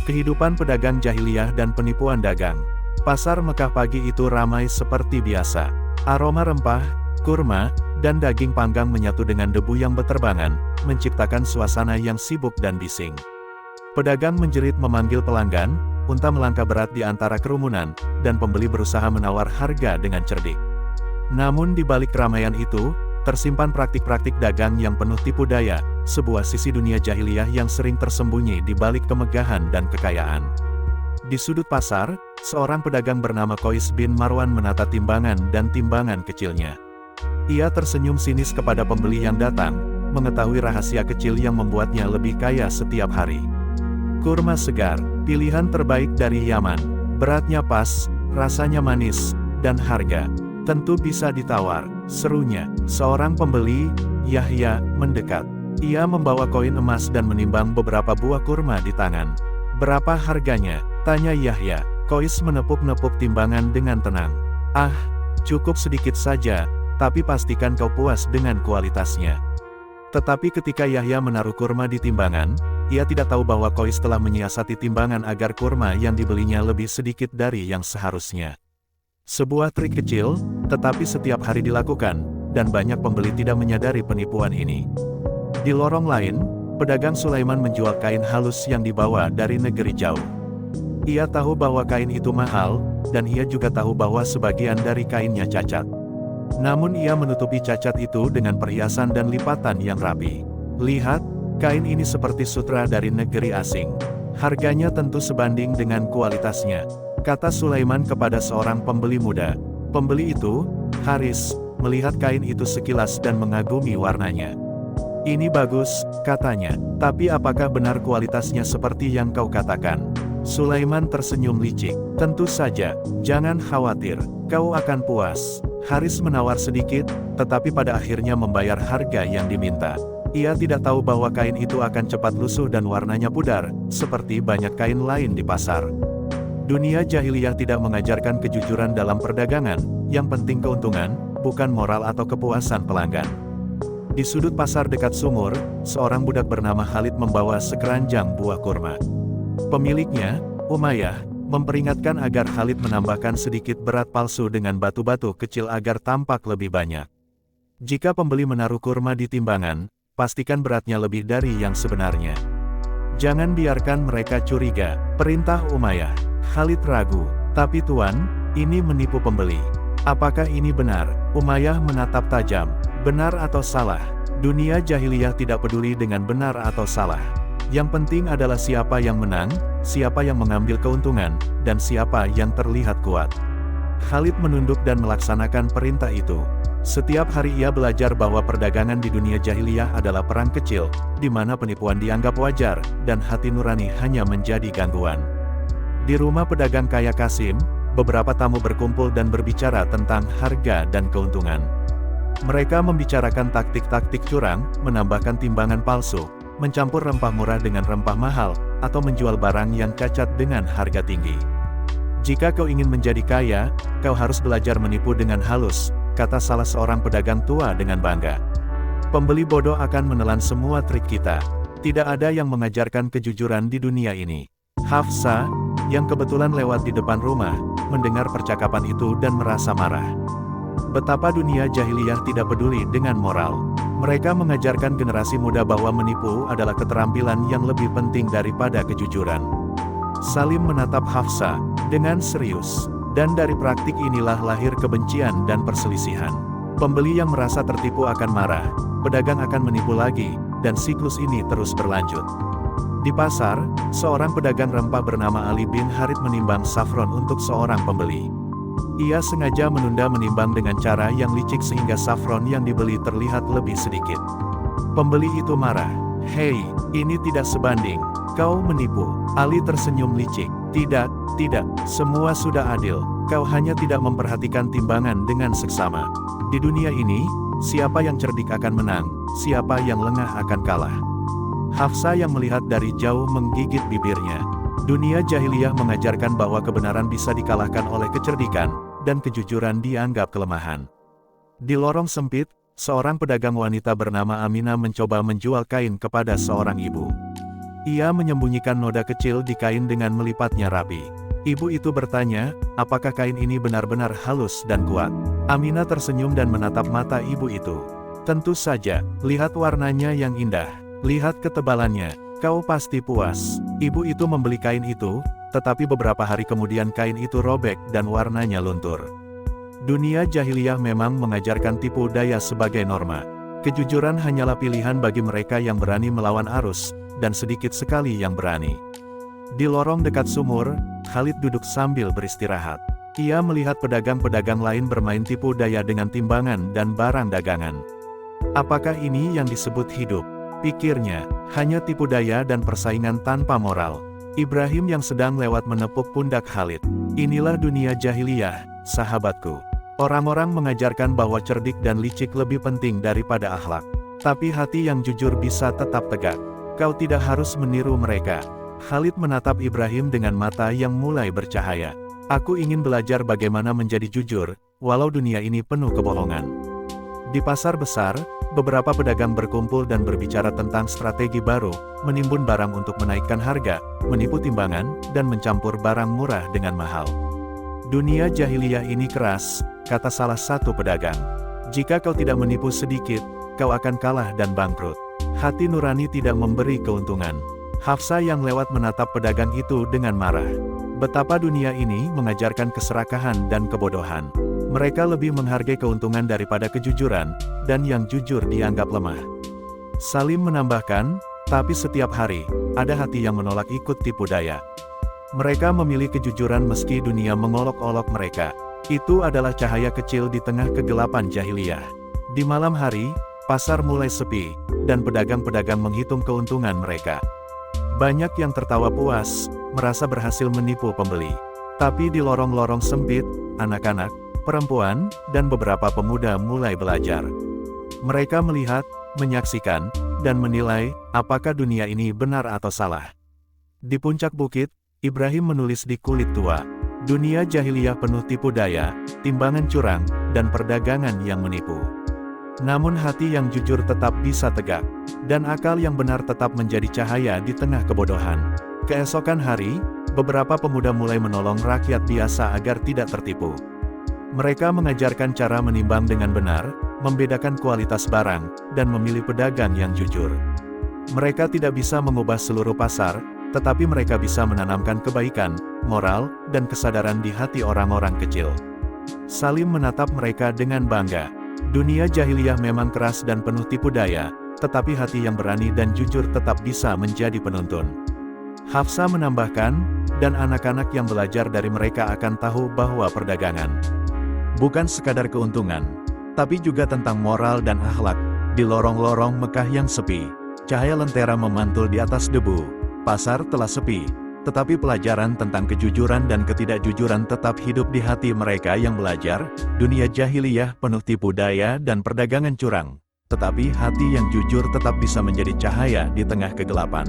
Kehidupan pedagang jahiliyah dan penipuan dagang. Pasar Mekah pagi itu ramai seperti biasa. Aroma rempah, kurma, dan daging panggang menyatu dengan debu yang berterbangan, menciptakan suasana yang sibuk dan bising. Pedagang menjerit memanggil pelanggan, unta melangkah berat di antara kerumunan, dan pembeli berusaha menawar harga dengan cerdik. Namun di balik keramaian itu, tersimpan praktik-praktik dagang yang penuh tipu daya, sebuah sisi dunia jahiliyah yang sering tersembunyi di balik kemegahan dan kekayaan. Di sudut pasar, seorang pedagang bernama Qais bin Marwan menata timbangan dan timbangan kecilnya. Ia tersenyum sinis kepada pembeli yang datang, mengetahui rahasia kecil yang membuatnya lebih kaya setiap hari. Kurma segar, pilihan terbaik dari Yaman, beratnya pas, rasanya manis, dan harga tentu bisa ditawar, serunya. Seorang pembeli, Yahya, mendekat. Ia membawa koin emas dan menimbang beberapa buah kurma di tangan. "Berapa harganya?" tanya Yahya. Qais menepuk-nepuk timbangan dengan tenang. "Ah, cukup sedikit saja, tapi pastikan kau puas dengan kualitasnya." Tetapi ketika Yahya menaruh kurma di timbangan, ia tidak tahu bahwa Qais telah menyiasati timbangan agar kurma yang dibelinya lebih sedikit dari yang seharusnya. Sebuah trik kecil, tetapi setiap hari dilakukan, dan banyak pembeli tidak menyadari penipuan ini. Di lorong lain, pedagang Sulaiman menjual kain halus yang dibawa dari negeri jauh. Ia tahu bahwa kain itu mahal, dan ia juga tahu bahwa sebagian dari kainnya cacat. Namun ia menutupi cacat itu dengan perhiasan dan lipatan yang rapi. "Lihat, kain ini seperti sutra dari negeri asing. Harganya tentu sebanding dengan kualitasnya," kata Sulaiman kepada seorang pembeli muda. Pembeli itu, Haris, melihat kain itu sekilas dan mengagumi warnanya. "Ini bagus," katanya, "tapi apakah benar kualitasnya seperti yang kau katakan?" Sulaiman tersenyum licik. "Tentu saja, jangan khawatir, kau akan puas." Haris menawar sedikit, tetapi pada akhirnya membayar harga yang diminta. Ia tidak tahu bahwa kain itu akan cepat lusuh dan warnanya pudar, seperti banyak kain lain di pasar. Dunia jahiliyah tidak mengajarkan kejujuran dalam perdagangan, yang penting keuntungan, bukan moral atau kepuasan pelanggan. Di sudut pasar dekat sumur, seorang budak bernama Khalid membawa sekeranjang buah kurma. Pemiliknya, Umayyah, memperingatkan agar Khalid menambahkan sedikit berat palsu dengan batu-batu kecil agar tampak lebih banyak. Jika pembeli menaruh kurma di timbangan, pastikan beratnya lebih dari yang sebenarnya. "Jangan biarkan mereka curiga," perintah Umayyah. Khalid ragu, "Tapi tuan, ini menipu pembeli. Apakah ini benar?" Umayyah menatap tajam. "Benar atau salah? Dunia jahiliyah tidak peduli dengan benar atau salah. Yang penting adalah siapa yang menang, siapa yang mengambil keuntungan, dan siapa yang terlihat kuat." Khalid menunduk dan melaksanakan perintah itu. Setiap hari ia belajar bahwa perdagangan di dunia jahiliyah adalah perang kecil, di mana penipuan dianggap wajar, dan hati nurani hanya menjadi gangguan. Di rumah pedagang kaya Kasim, beberapa tamu berkumpul dan berbicara tentang harga dan keuntungan. Mereka membicarakan taktik-taktik curang, menambahkan timbangan palsu, mencampur rempah murah dengan rempah mahal, atau menjual barang yang cacat dengan harga tinggi. "Jika kau ingin menjadi kaya, kau harus belajar menipu dengan halus," kata salah seorang pedagang tua dengan bangga. "Pembeli bodoh akan menelan semua trik kita. Tidak ada yang mengajarkan kejujuran di dunia ini." Hafsa, yang kebetulan lewat di depan rumah, mendengar percakapan itu dan merasa marah. Betapa dunia jahiliyah tidak peduli dengan moral. Mereka mengajarkan generasi muda bahwa menipu adalah keterampilan yang lebih penting daripada kejujuran. Salim menatap Hafsa dengan serius. Dan dari praktik inilah lahir kebencian dan perselisihan. Pembeli yang merasa tertipu akan marah, pedagang akan menipu lagi, dan siklus ini terus berlanjut. Di pasar, seorang pedagang rempah bernama Ali bin Harith menimbang safron untuk seorang pembeli. Ia sengaja menunda menimbang dengan cara yang licik sehingga safron yang dibeli terlihat lebih sedikit. Pembeli itu marah. "Hei, ini tidak sebanding. Kau menipu." Ali tersenyum licik. Tidak, semua sudah adil. Kau hanya tidak memperhatikan timbangan dengan seksama. Di dunia ini, siapa yang cerdik akan menang, siapa yang lengah akan kalah." Hafsa yang melihat dari jauh menggigit bibirnya. Dunia jahiliyah mengajarkan bahwa kebenaran bisa dikalahkan oleh kecerdikan, dan kejujuran dianggap kelemahan. Di lorong sempit, seorang pedagang wanita bernama Aminah mencoba menjual kain kepada seorang ibu. Ia menyembunyikan noda kecil di kain dengan melipatnya rapi. Ibu itu bertanya, apakah kain ini benar-benar halus dan kuat? Aminah tersenyum dan menatap mata ibu itu. Tentu saja, lihat warnanya yang indah. Lihat ketebalannya, kau pasti puas. Ibu itu membeli kain itu, tetapi beberapa hari kemudian kain itu robek dan warnanya luntur. Dunia jahiliyah memang mengajarkan tipu daya sebagai norma. Kejujuran hanyalah pilihan bagi mereka yang berani melawan arus, dan sedikit sekali yang berani. Di lorong dekat sumur, Khalid duduk sambil beristirahat. Ia melihat pedagang-pedagang lain bermain tipu daya dengan timbangan dan barang dagangan. Apakah ini yang disebut hidup? Pikirnya, hanya tipu daya dan persaingan tanpa moral. Ibrahim yang sedang lewat menepuk pundak Khalid. Inilah dunia jahiliyah, sahabatku. Orang-orang mengajarkan bahwa cerdik dan licik lebih penting daripada akhlak. Tapi hati yang jujur bisa tetap tegak. Kau tidak harus meniru mereka. Khalid menatap Ibrahim dengan mata yang mulai bercahaya. Aku ingin belajar bagaimana menjadi jujur, walau dunia ini penuh kebohongan. Di pasar besar, beberapa pedagang berkumpul dan berbicara tentang strategi baru, menimbun barang untuk menaikkan harga, menipu timbangan, dan mencampur barang murah dengan mahal. Dunia jahiliyah ini keras, kata salah satu pedagang. Jika kau tidak menipu sedikit, kau akan kalah dan bangkrut. Hati nurani tidak memberi keuntungan. Hafsa yang lewat menatap pedagang itu dengan marah. Betapa dunia ini mengajarkan keserakahan dan kebodohan. Mereka lebih menghargai keuntungan daripada kejujuran, dan yang jujur dianggap lemah. Salim menambahkan, tapi setiap hari, ada hati yang menolak ikut tipu daya. Mereka memilih kejujuran meski dunia mengolok-olok mereka. Itu adalah cahaya kecil di tengah kegelapan jahiliyah. Di malam hari, pasar mulai sepi, dan pedagang-pedagang menghitung keuntungan mereka. Banyak yang tertawa puas, merasa berhasil menipu pembeli. Tapi di lorong-lorong sempit, anak-anak, perempuan, dan beberapa pemuda mulai belajar. Mereka melihat, menyaksikan, dan menilai, apakah dunia ini benar atau salah. Di puncak bukit, Ibrahim menulis di kulit tua, dunia jahiliyah penuh tipu daya, timbangan curang, dan perdagangan yang menipu. Namun hati yang jujur tetap bisa tegak, dan akal yang benar tetap menjadi cahaya di tengah kebodohan. Keesokan hari, beberapa pemuda mulai menolong rakyat biasa agar tidak tertipu. Mereka mengajarkan cara menimbang dengan benar, membedakan kualitas barang, dan memilih pedagang yang jujur. Mereka tidak bisa mengubah seluruh pasar, tetapi mereka bisa menanamkan kebaikan, moral, dan kesadaran di hati orang-orang kecil. Salim menatap mereka dengan bangga. Dunia jahiliyah memang keras dan penuh tipu daya, tetapi hati yang berani dan jujur tetap bisa menjadi penuntun. Hafsa menambahkan, dan anak-anak yang belajar dari mereka akan tahu bahwa perdagangan bukan sekadar keuntungan, tapi juga tentang moral dan akhlak. Di lorong-lorong Mekah yang sepi, cahaya lentera memantul di atas debu. Pasar telah sepi, tetapi pelajaran tentang kejujuran dan ketidakjujuran tetap hidup di hati mereka yang belajar. Dunia jahiliyah penuh tipu daya dan perdagangan curang, tetapi hati yang jujur tetap bisa menjadi cahaya di tengah kegelapan.